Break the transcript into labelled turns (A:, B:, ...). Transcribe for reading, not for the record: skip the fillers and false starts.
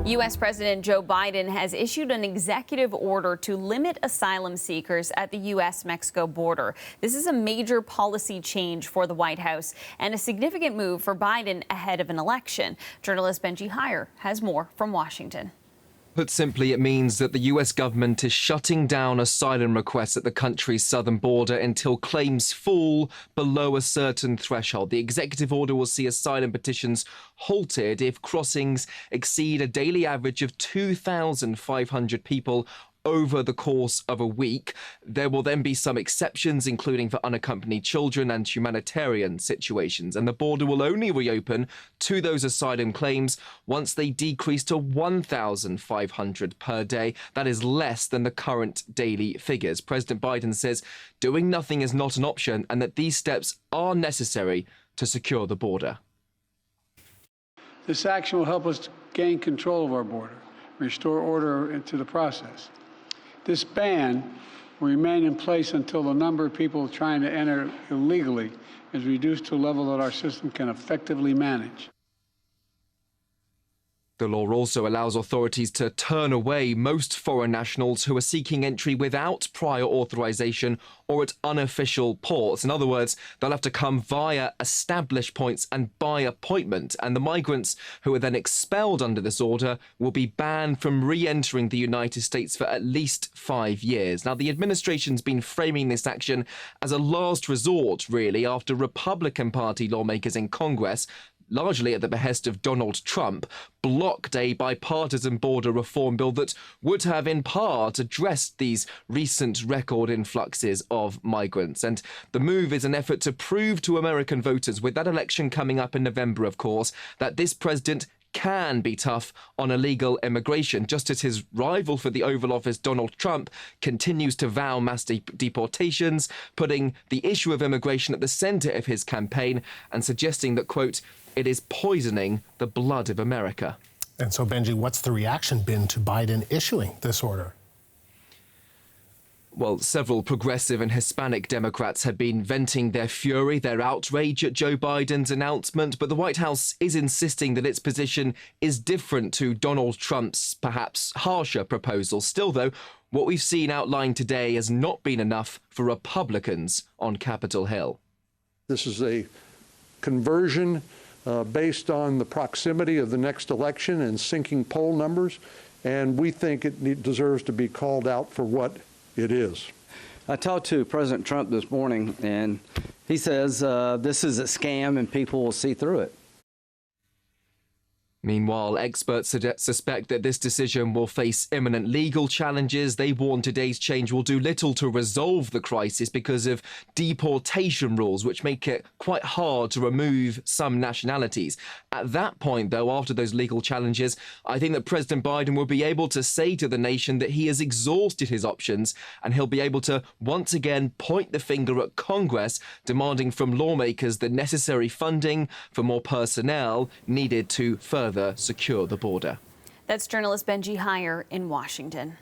A: U.S. President Joe Biden has issued an executive order to limit asylum seekers at the U.S.-Mexico border. This is a major policy change for the White House and a significant move for Biden ahead of an election. Journalist Benji Heyer has more from Washington.
B: Put simply, it means that the US government is shutting down asylum requests at the country's southern border until claims fall below a certain threshold. The executive order will see asylum petitions halted if crossings exceed a daily average of 2,500 people over the course of a week. There will then be some exceptions, including for unaccompanied children and humanitarian situations. And the border will only reopen to those asylum claims once they decrease to 1,500 per day. That is less than the current daily figures. President Biden says doing nothing is not an option and that these steps are necessary to secure the border.
C: This action will help us gain control of our border, restore order into the process. This ban will remain in place until the number of people trying to enter illegally is reduced to a level that our system can effectively manage.
B: The law also allows authorities to turn away most foreign nationals who are seeking entry without prior authorization or at unofficial ports. In other words, they'll have to come via established points and by appointment. And the migrants who are then expelled under this order will be banned from re-entering the United States for at least 5 years. Now, the administration's been framing this action as a last resort, really, after Republican Party lawmakers in Congress, largely at the behest of Donald Trump, blocked a bipartisan border reform bill that would have in part addressed these recent record influxes of migrants. And the move is an effort to prove to American voters, with that election coming up in November, of course, that this president can be tough on illegal immigration, just as his rival for the Oval Office, Donald Trump, continues to vow mass deportations, putting the issue of immigration at the centre of his campaign and suggesting that, quote, it is poisoning the blood of America.
D: And so, Benji, what's the reaction been to Biden issuing this order?
B: Well, several progressive and Hispanic Democrats have been venting their fury, their outrage at Joe Biden's announcement, but the White House is insisting that its position is different to Donald Trump's perhaps harsher proposal. Still, though, what we've seen outlined today has not been enough for Republicans on Capitol Hill.
E: This is a conversion based on the proximity of the next election and sinking poll numbers, and we think it deserves to be called out for what it is.
F: I talked to President Trump this morning, and he says this is a scam and people will see through it.
B: Meanwhile, experts suspect that this decision will face imminent legal challenges. They warn today's change will do little to resolve the crisis because of deportation rules, which make it quite hard to remove some nationalities. At that point, though, after those legal challenges, I think that President Biden will be able to say to the nation that he has exhausted his options, and he'll be able to once again point the finger at Congress, demanding from lawmakers the necessary funding for more personnel needed to further secure the border.
A: That's journalist Benji Heyer in Washington.